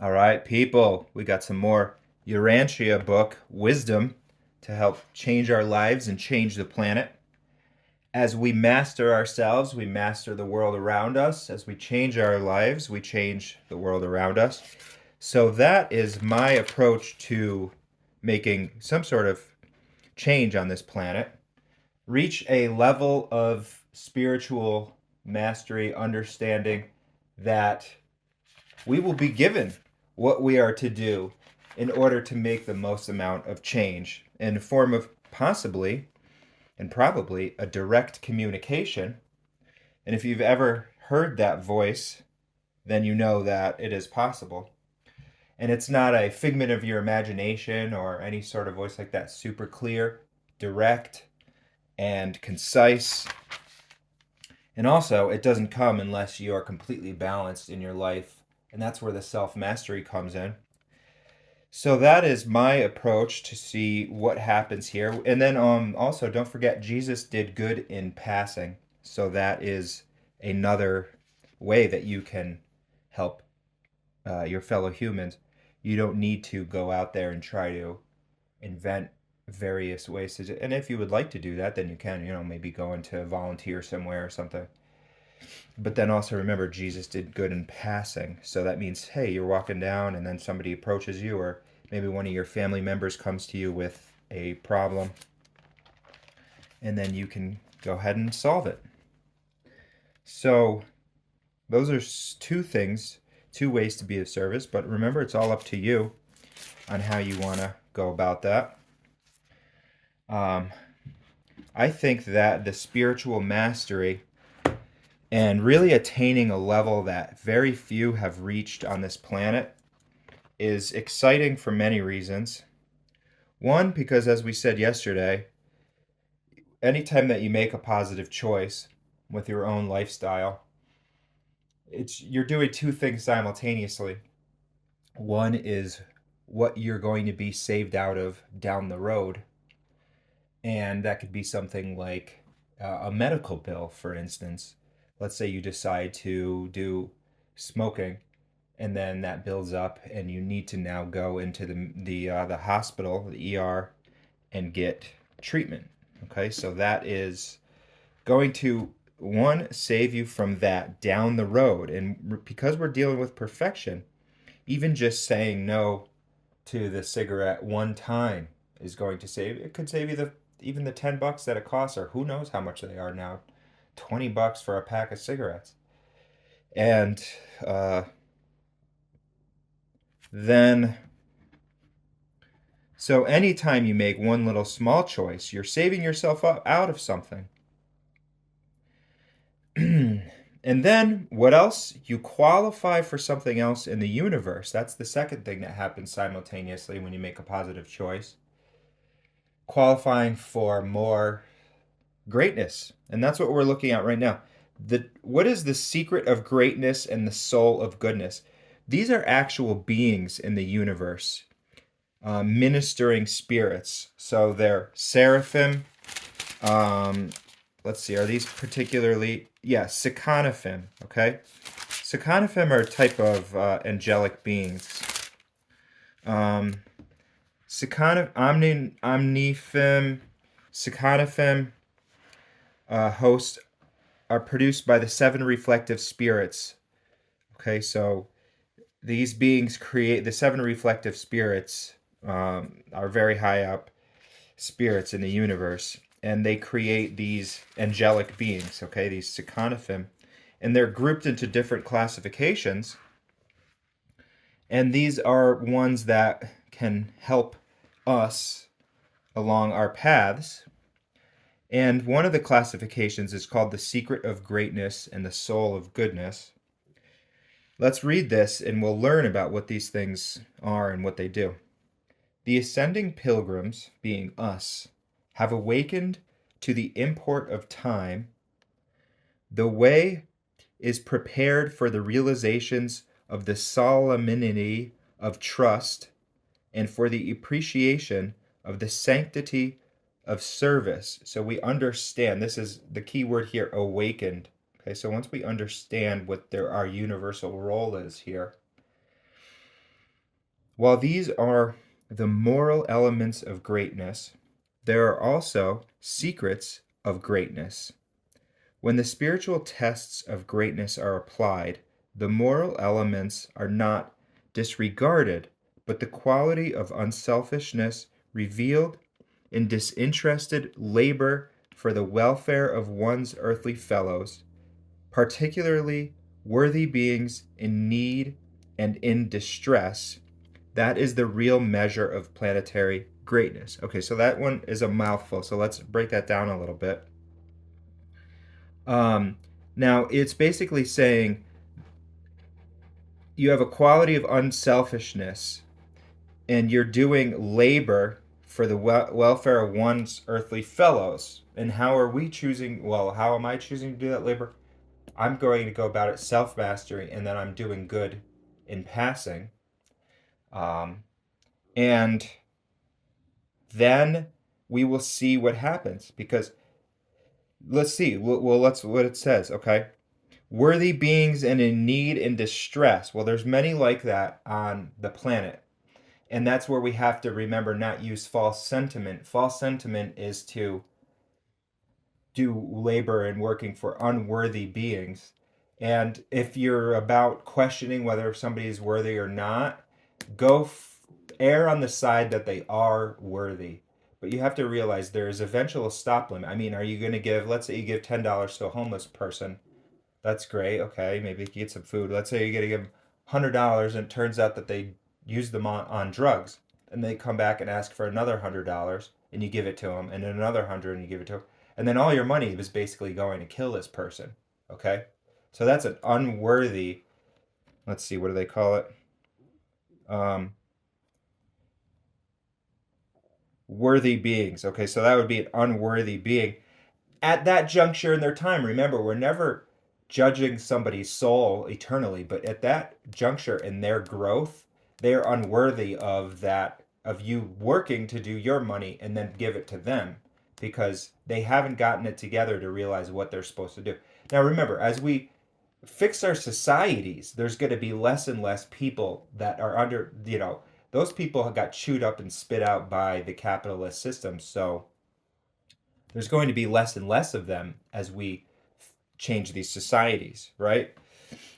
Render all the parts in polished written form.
All right, people, we got some more Urantia book, Wisdom, to help change our lives and change the planet. As we master ourselves, we master the world around us. As we change our lives, we change the world around us. So that is my approach to making some sort of change on this planet. Reach a level of spiritual mastery, understanding that we will be given what we are to do in order to make the most amount of change in the form of possibly and probably a direct communication. And if you've ever heard that voice, then you know that it is possible. And it's not a figment of your imagination or any sort of voice like that. Super clear, direct, and concise. And also, it doesn't come unless you are completely balanced in your life. And that's where the self mastery comes in. So that is my approach to see what happens here. And then also don't forget Jesus did good in passing. So that is another way that you can help your fellow humans. You don't need to go out there and try to invent various ways to do. And if you would like to do that, then you can, maybe go into volunteer somewhere or something. But then also remember, Jesus did good in passing. So that means, hey, you're walking down and then somebody approaches you, or maybe one of your family members comes to you with a problem, and then you can go ahead and solve it. So those are two things, two ways to be of service. But remember, it's all up to you on how you want to go about that. Um, I think that the spiritual mastery and really attaining a level that very few have reached on this planet is exciting for many reasons. One, because as we said yesterday, anytime that you make a positive choice with your own lifestyle, you're doing two things simultaneously. One is what you're going to be saved out of down the road, and that could be something like a medical bill, for instance. Let's say you decide to do smoking, and then that builds up, and you need to now go into the hospital, the ER, and get treatment. Okay, so that is going to one save you from that down the road, and because we're dealing with perfection, even just saying no to the cigarette one time is going to save. It could save you the even the $10 that it costs, or who knows how much they are now. $20 for a pack of cigarettes, and uh, then so anytime you make one little small choice, you're saving yourself up out of something. And then what else? You qualify for something else in the universe. That's the second thing that happens simultaneously when you make a positive choice. Qualifying for more greatness. And that's what we're looking at right now. What is the secret of greatness and the soul of goodness? These are actual beings in the universe, ministering spirits. So they're seraphim. Um, let's see, are these particularly? Yeah, Sekanophim. Okay, Sekanophim are a type of angelic beings. Um, Omniphim, Sekanophim hosts are produced by the seven reflective spirits. Okay, so these beings create the seven reflective spirits, are very high up spirits in the universe, and they create these angelic beings. Okay, these Sekanophim, and they're grouped into different classifications. And these are ones that can help us along our paths. And one of the classifications is called the secret of greatness and the soul of goodness. Let's read this and we'll learn about what these things are and what they do. The ascending pilgrims, being us, have awakened to the import of time. The way is prepared for the realizations of the solemnity of trust and for the appreciation of the sanctity of service. So we understand, this is the key word here, awakened. Okay, so once we understand what our universal role is here, While these are the moral elements of greatness, there are also secrets of greatness. When the spiritual tests of greatness are applied, the moral elements are not disregarded, but the quality of unselfishness revealed in disinterested labor for the welfare of one's earthly fellows, particularly worthy beings in need and in distress. That is the real measure of planetary greatness. Okay, so that one is a mouthful. So let's break that down a little bit. Um, Now, it's basically saying you have a quality of unselfishness and you're doing labor for the welfare of one's earthly fellows. And how are we choosing? Well, how am I choosing to do that labor? I'm going to go about it self mastery, and then I'm doing good in passing. Um, and then we will see what happens because let's see. Well, let's what it says. Okay, worthy beings and in need and distress. Well, there's many like that on the planet. And that's where we have to remember not use false sentiment. False sentiment is to do labor and working for unworthy beings. And if you're about questioning whether somebody is worthy or not, go err on the side that they are worthy. But you have to realize there is eventual stop limit. I mean, are you going to give, let's say you give $10 to a homeless person. That's great. Okay, maybe you get some food. Let's say you're going to give them $100 and it turns out that they used them on drugs. And they come back and ask for another $100 and you give it to them, and then another 100 and you give it to them. And then all your money was basically going to kill this person. Okay? So that's an unworthy, let's see, what do they call it? Um, Worthy beings. Okay, so that would be an unworthy being at that juncture in their time. Remember, we're never judging somebody's soul eternally, but at that juncture in their growth, they are unworthy of that, of you working to do your money and then give it to them because they haven't gotten it together to realize what they're supposed to do. Now, remember, as we fix our societies, there's going to be less and less people that are under, those people got chewed up and spit out by the capitalist system. So there's going to be less and less of them as we change these societies, right?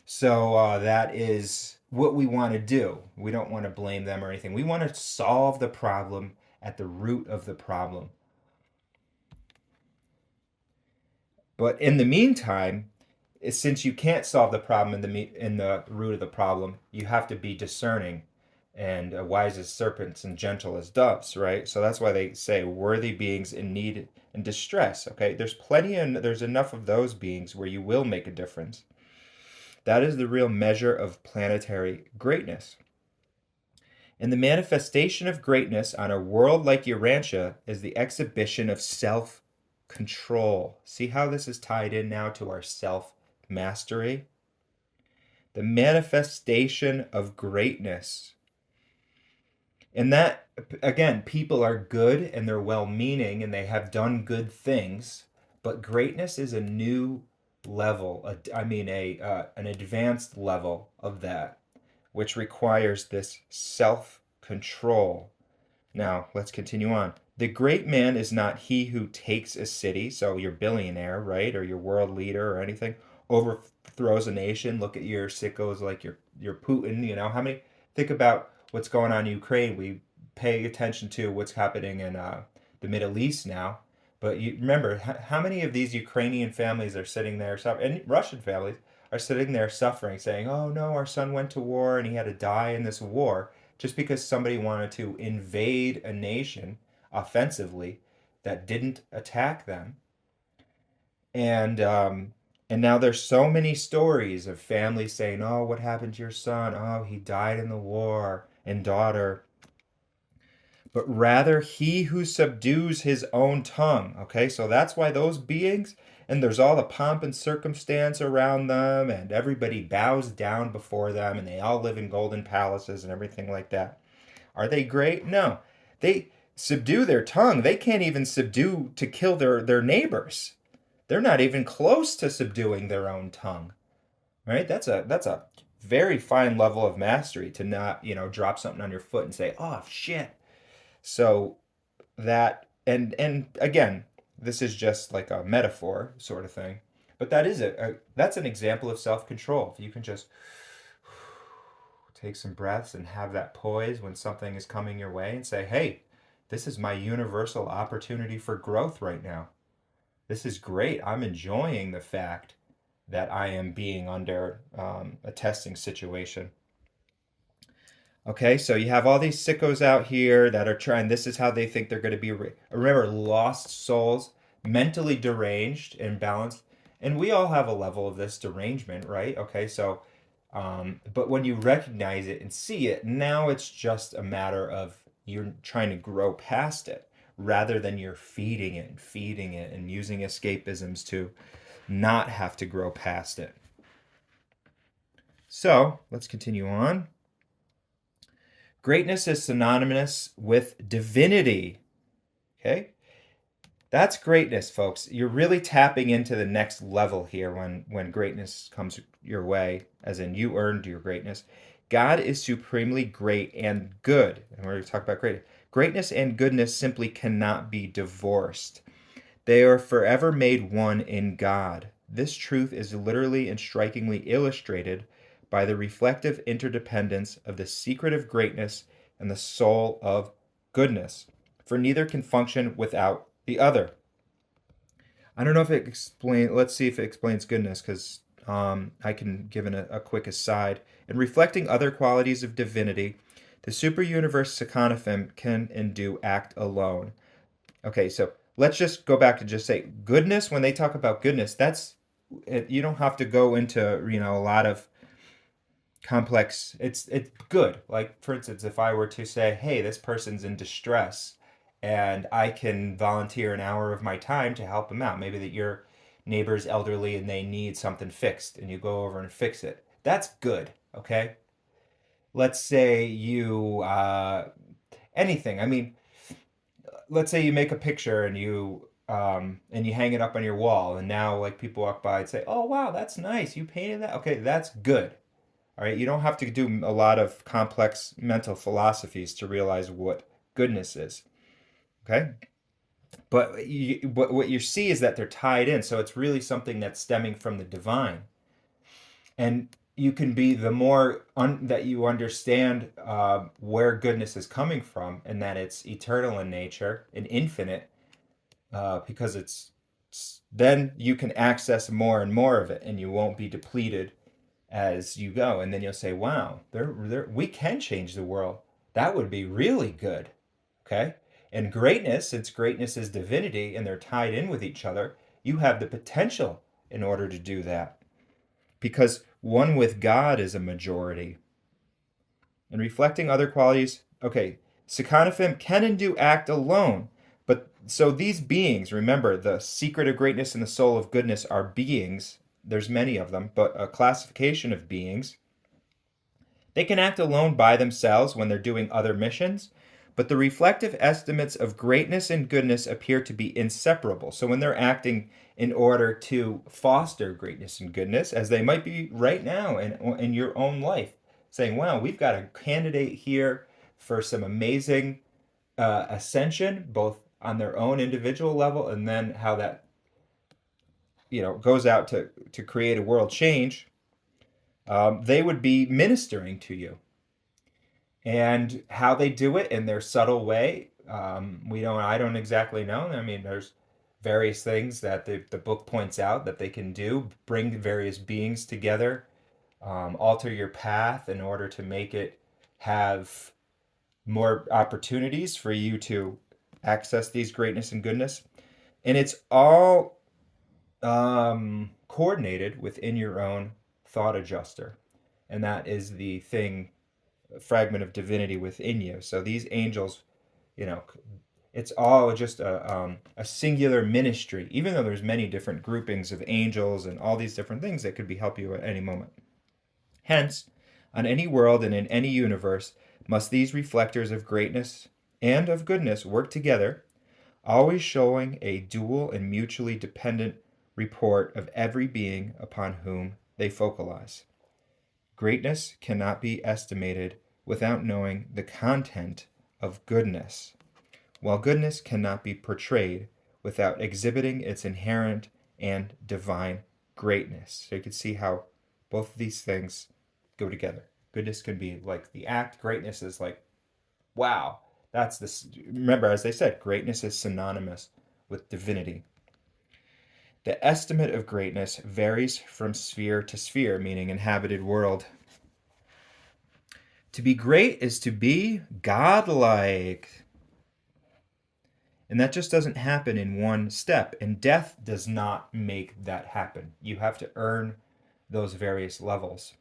So that is what we want to do. We don't want to blame them or anything. We want to solve the problem at the root of the problem. But in the meantime, since you can't solve the problem in the root of the problem, you have to be discerning and wise as serpents and gentle as doves, right? So that's why they say worthy beings in need and distress. Okay, there's plenty and there's enough of those beings where you will make a difference. That is the real measure of planetary greatness. And the manifestation of greatness on a world like Urantia is the exhibition of self control. See how this is tied in now to our self mastery? The manifestation of greatness. And that, again, people are good and they're well meaning and they have done good things, but greatness is a new level, an advanced level of that, which requires this self control. Now, let's continue on. The great man is not he who takes a city, so your billionaire, right, or your world leader or anything, overthrows a nation. Look at your sickos like your Putin, how many, think about what's going on in Ukraine. We pay attention to what's happening in the Middle East now. But you remember, how many of these Ukrainian families are sitting there, and Russian families are sitting there suffering, saying, oh no, our son went to war and he had to die in this war just because somebody wanted to invade a nation offensively that didn't attack them. And now there's so many stories of families saying, oh, what happened to your son? Oh, he died in the war, and daughter. But rather he who subdues his own tongue. Okay, so that's why those beings, and there's all the pomp and circumstance around them, and everybody bows down before them, and they all live in golden palaces and everything like that. Are they great? No. They subdue their tongue. They can't even subdue to kill their neighbors. They're not even close to subduing their own tongue. Right? That's a very fine level of mastery to not, drop something on your foot and say, "Oh shit." So that and again, this is just like a metaphor sort of thing, but that is that's an example of self-control. If you can just take some breaths and have that poise when something is coming your way and say, "Hey, this is my universal opportunity for growth right now. This is great. I'm enjoying the fact that I am being under a testing situation." Okay, so you have all these sickos out here that are trying, this is how they think they're going to be. Remember, lost souls, mentally deranged, imbalanced. And we all have a level of this derangement, right? Okay, so, but when you recognize it and see it, now it's just a matter of you're trying to grow past it rather than you're feeding it and using escapisms to not have to grow past it. So let's continue on. Greatness is synonymous with divinity. Okay? That's greatness, folks. You're really tapping into the next level here when greatness comes your way, as in you earned your greatness. God is supremely great and good. And we're going to talk about greatness. Greatness and goodness simply cannot be divorced. They are forever made one in God. This truth is literally and strikingly illustrated by the reflective interdependence of the secret of greatness and the soul of goodness, for neither can function without the other. I don't know if it explains, let's see if it explains goodness, because I can give a quick aside. In reflecting other qualities of divinity, the super-universe Sekanophim can and do act alone. Okay, so let's just go back to just say goodness. When they talk about goodness, that's, you don't have to go into, a lot of complex. It's good. Like, for instance, if I were to say, "Hey, this person's in distress and I can volunteer an hour of my time to help them out." Maybe that your neighbor's elderly and they need something fixed and you go over and fix it. That's good, okay? Let's say you anything. I mean, let's say you make a picture and you hang it up on your wall, and now like people walk by and say, "Oh wow, that's nice. You painted that." Okay, that's good. All right, you don't have to do a lot of complex mental philosophies to realize what goodness is. Okay, but what you see is that they're tied in, so it's really something that's stemming from the divine, and you can be the more that you understand where goodness is coming from, and that it's eternal in nature and infinite, because it's then you can access more and more of it, and you won't be depleted as you go. And then you'll say, "Wow, we can change the world. That would be really good." Okay? And greatness, since greatness is divinity and they're tied in with each other, you have the potential in order to do that. Because one with God is a majority. And reflecting other qualities, okay, Sekanophim can and do act alone. But so these beings, remember, the secret of greatness and the soul of goodness are beings. There's many of them, but a classification of beings. They can act alone by themselves when they're doing other missions, but the reflective estimates of greatness and goodness appear to be inseparable. So when they're acting in order to foster greatness and goodness, as they might be right now in your own life, saying, "Wow, we've got a candidate here for some amazing ascension, both on their own individual level and then how that goes out to create a world change," they would be ministering to you. And how they do it in their subtle way, I don't exactly know. I mean, there's various things that the book points out that they can do, bring various beings together, alter your path in order to make it have more opportunities for you to access these greatness and goodness. And it's all coordinated within your own thought adjuster. And that is the thing, fragment of divinity within you. So these angels, it's all just a singular ministry, even though there's many different groupings of angels and all these different things that could be help you at any moment. Hence, on any world and in any universe, must these reflectors of greatness and of goodness work together, always showing a dual and mutually dependent report of every being upon whom they focalize. Greatness cannot be estimated without knowing the content of goodness, while goodness cannot be portrayed without exhibiting its inherent and divine greatness. So you can see how both of these things go together. Goodness can be like the act, greatness is like, wow, that's this. Remember, as they said, greatness is synonymous with divinity. The estimate of greatness varies from sphere to sphere, meaning inhabited world. To be great is to be godlike. And that just doesn't happen in one step. And death does not make that happen. You have to earn those various levels.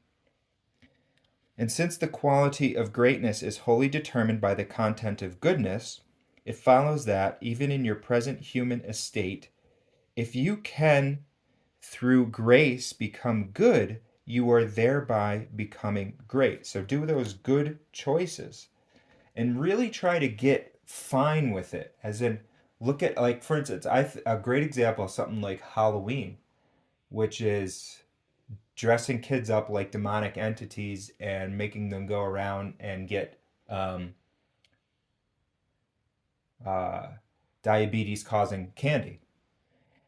And since the quality of greatness is wholly determined by the content of goodness, it follows that even in your present human estate, if you can, through grace, become good, you are thereby becoming great. So do those good choices and really try to get fine with it. As in, look at, like, for instance, a great example of something like Halloween, which is dressing kids up like demonic entities and making them go around and get uh, diabetes causing candy.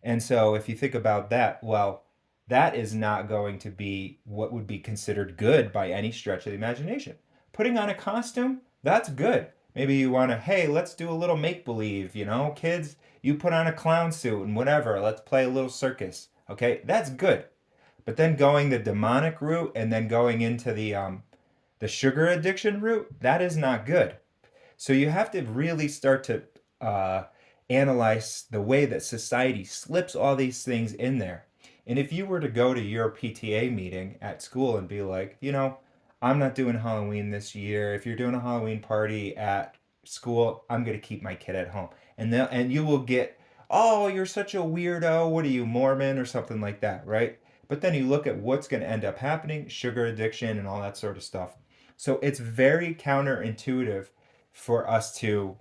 And so if you think about that, well, that is not going to be what would be considered good by any stretch of the imagination. Putting on a costume, that's good. Maybe you want to, hey, let's do a little make believe, kids, you put on a clown suit and whatever, let's play a little circus. Okay, that's good. But then going the demonic route and then going into the sugar addiction route, that is not good. So you have to really start to uh, analyze the way that society slips all these things in there. And if you were to go to your PTA meeting at school and be like, I'm not doing Halloween this year. If you're doing a Halloween party at school, I'm going to keep my kid at home. And you will get, oh, you're such a weirdo. What are you, Mormon or something like that, right? But then you look at what's going to end up happening, sugar addiction and all that sort of stuff. So it's very counterintuitive for us to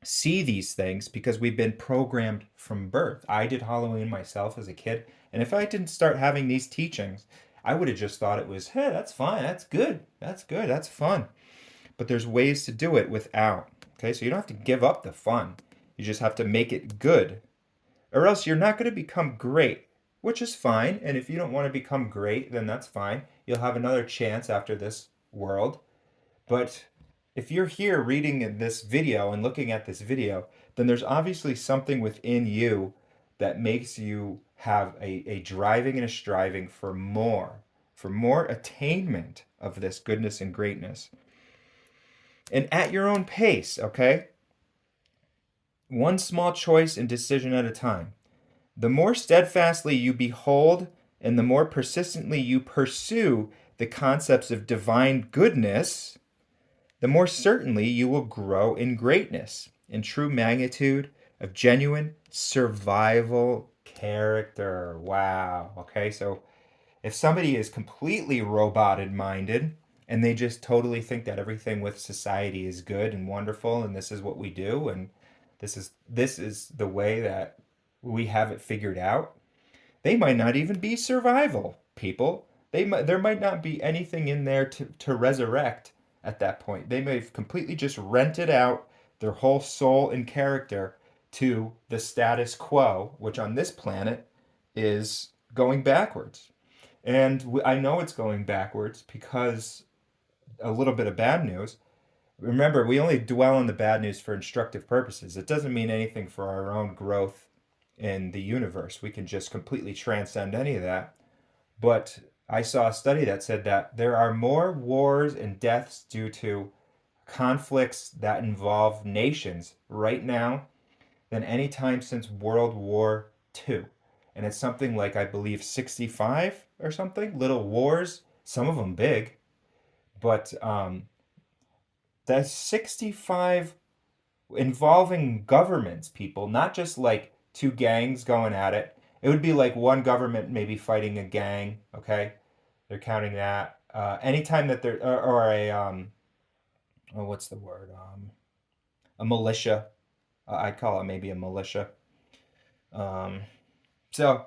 see these things because we've been programmed from birth. I did Halloween myself as a kid, and if I didn't start having these teachings, I would have just thought it was, hey, that's fine, that's good, that's fun. But there's ways to do it without. Okay, so you don't have to give up the fun. You just have to make it good, or else you're not going to become great, which is fine. And if you don't want to become great, then that's fine. You'll have another chance after this world. But if you're here reading this video and looking at this video, then there's obviously something within you that makes you have a driving and a striving for more attainment of this goodness and greatness. And at your own pace, okay? One small choice and decision at a time. The more steadfastly you behold and the more persistently you pursue the concepts of divine goodness, the more certainly you will grow in greatness, in true magnitude of genuine survival character. Wow. Okay, so if somebody is completely roboted minded and they just totally think that everything with society is good and wonderful and this is what we do and this is the way that we have it figured out, they might not even be survival people. There might not be anything in there to resurrect at that point. They may have completely just rented out their whole soul and character to the status quo, which on this planet is going backwards. And I know it's going backwards because a little bit of bad news. Remember, we only dwell on the bad news for instructive purposes. It doesn't mean anything for our own growth in the universe. We can just completely transcend any of that. But I saw a study that said that there are more wars and deaths due to conflicts that involve nations right now than any time since World War II. And it's something like, I believe, 65 or something, little wars, some of them big. But that's 65 involving governments, people, not just like two gangs going at it. It would be like one government maybe fighting a gang, okay? They're counting that. Anytime that there, or a, oh, what's the word? A militia. I'd call it maybe a militia. Um, so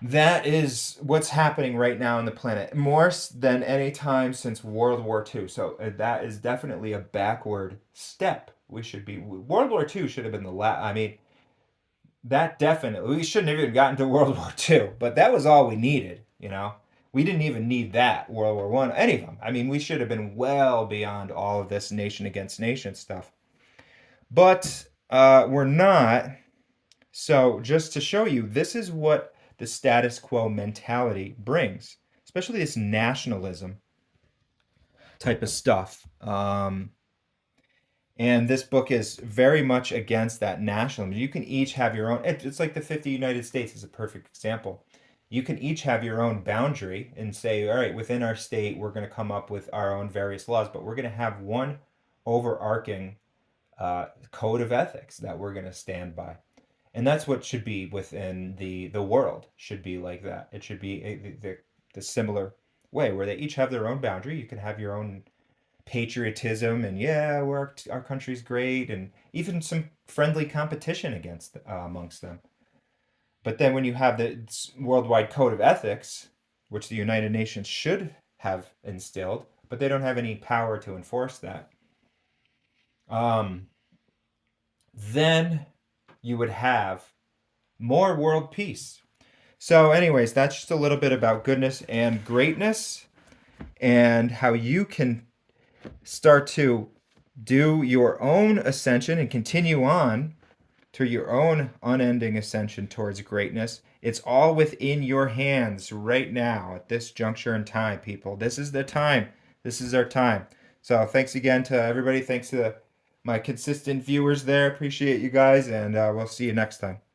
That is what's happening right now on the planet, more than any time since World War II. So that is definitely a backward step. We should be World War II should have been the last. I mean, that definitely we shouldn't have even gotten to World War II, but that was all we needed. We didn't even need that World War One, any of them. I mean, we should have been well beyond all of this nation against nation stuff, but we're not. So, just to show you, this is what the status quo mentality brings, especially this nationalism type of stuff. And this book is very much against that nationalism. You can each have your own, it's like the 50 United States is a perfect example. You can each have your own boundary and say, all right, within our state, we're going to come up with our own various laws, but we're going to have one overarching code of ethics that we're going to stand by. And that's what should be within the world, should be like that. It should be the similar way where they each have their own boundary. You can have your own patriotism and yeah, our country's great, and even some friendly competition against amongst them. But then when you have the worldwide code of ethics, which the United Nations should have instilled, but they don't have any power to enforce that, um, then you would have more world peace. So, anyways, that's just a little bit about goodness and greatness and how you can start to do your own ascension and continue on to your own unending ascension towards greatness. It's all within your hands right now at this juncture in time, people. This is the time. This is our time. So thanks again to everybody. Thanks to my consistent viewers there. Appreciate you guys, and we'll see you next time.